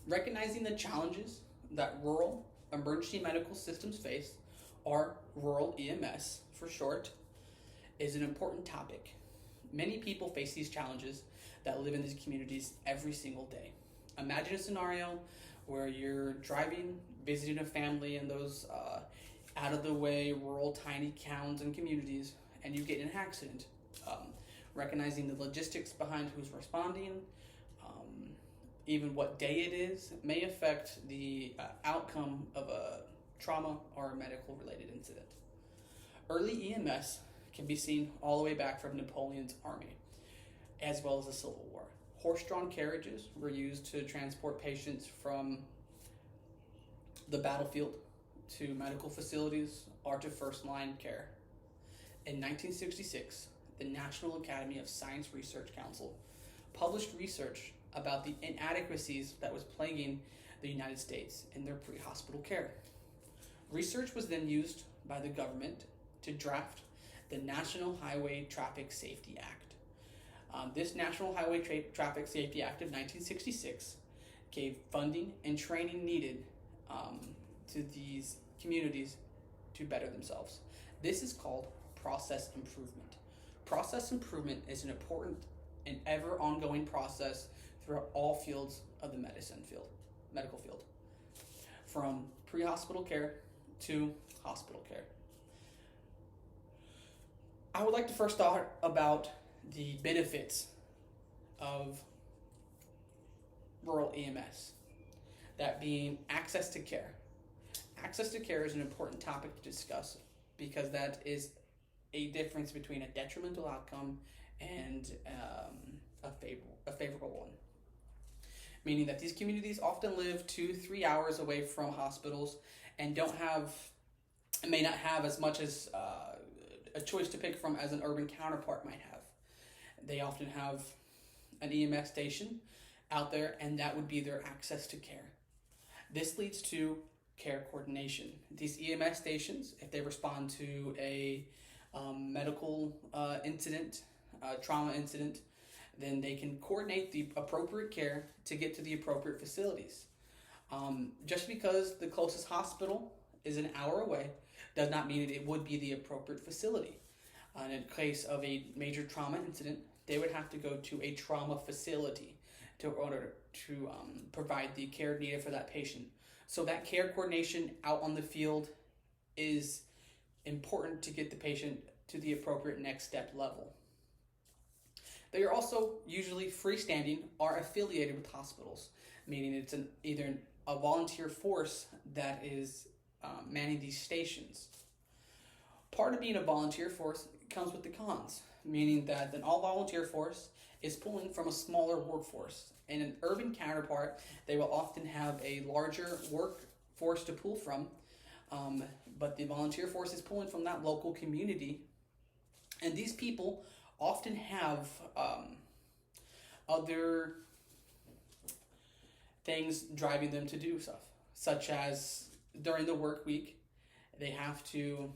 Recognizing the challenges that rural emergency medical systems face, or rural EMS for short, is an important topic. Many people face these challenges that live in these communities every single day. Imagine a scenario where you're driving, visiting a family in those out of the way, rural, tiny towns and communities, and you get in an accident. Recognizing the logistics behind who's responding, even what day it is, may affect the outcome of a trauma or a medical related incident. Early EMS can be seen all the way back from Napoleon's army, as well as the Civil War. Horse-drawn carriages were used to transport patients from the battlefield to medical facilities or to first-line care. In 1966, the National Academy of Science Research Council published research about the inadequacies that was plaguing the United States in their pre-hospital care. Research was then used by the government to draft the National Highway Traffic Safety Act. This National Highway Traffic Safety Act of 1966 gave funding and training needed to these communities to better themselves. This is called process improvement. Process improvement is an important and ever ongoing process throughout all fields of the medical field, from pre-hospital care to hospital care. I would like to first talk about the benefits of rural EMS, that being access to care. Access to care is an important topic to discuss because that is a difference between a detrimental outcome and a favorable one. Meaning that these communities often live 2-3 hours away from hospitals and may not have as much as a choice to pick from as an urban counterpart might have. They often have an EMS station out there, and that would be their access to care. This leads to care coordination. These EMS stations, if they respond to a medical incident, trauma incident, then they can coordinate the appropriate care to get to the appropriate facilities. Just because the closest hospital is an hour away does not mean that it would be the appropriate facility. In the case of a major trauma incident, they would have to go to a trauma facility in order to provide the care needed for that patient. So that care coordination out on the field is important to get the patient to the appropriate next step level. They are also usually freestanding or affiliated with hospitals, meaning it's either a volunteer force that is manning these stations. Part of being a volunteer force comes with the cons, meaning that an all-volunteer force is pulling from a smaller workforce. In an urban counterpart, they will often have a larger workforce to pull from, but the volunteer force is pulling from that local community. And these people often have other things driving them to do stuff, such as during the work week, they have to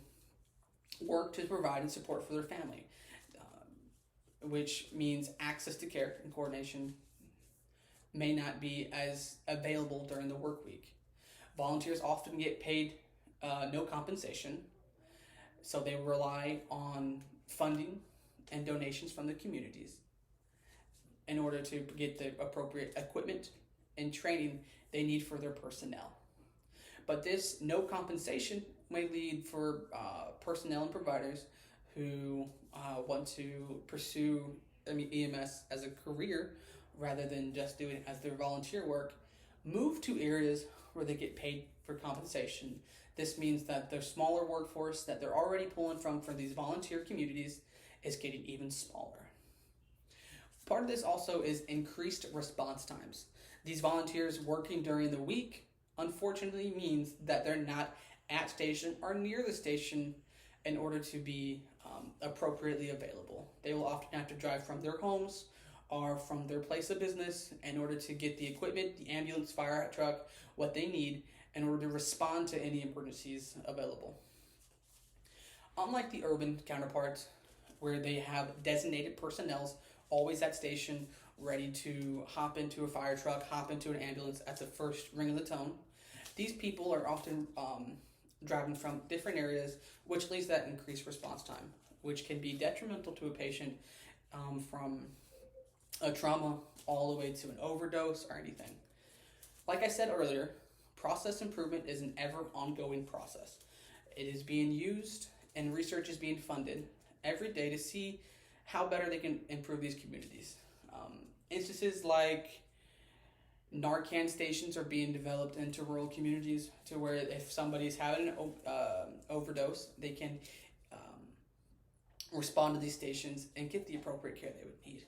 work to provide and support for their family, which means access to care and coordination may not be as available during the work week. Volunteers often get paid no compensation, so they rely on funding and donations from the communities in order to get the appropriate equipment and training they need for their personnel. But this no compensation may lead for personnel and providers who want to pursue EMS as a career rather than just doing it as their volunteer work, move to areas where they get paid for compensation. This means that their smaller workforce that they're already pulling from these volunteer communities is getting even smaller. Part of this also is increased response times. These volunteers working during the week unfortunately means that they're not at station or near the station in order to be appropriately available. They will often have to drive from their homes or from their place of business in order to get the equipment, the ambulance, fire truck, what they need in order to respond to any emergencies available. Unlike the urban counterparts, where they have designated personnel always at station ready to hop into a fire truck, hop into an ambulance at the first ring of the tone. These people are often driving from different areas, which leads to that increased response time, which can be detrimental to a patient from a trauma all the way to an overdose or anything. Like I said earlier, process improvement is an ever ongoing process. It is being used and research is being funded every day to see how better they can improve these communities. Instances like Narcan stations are being developed into rural communities to where if somebody's having an overdose, they can respond to these stations and get the appropriate care they would need.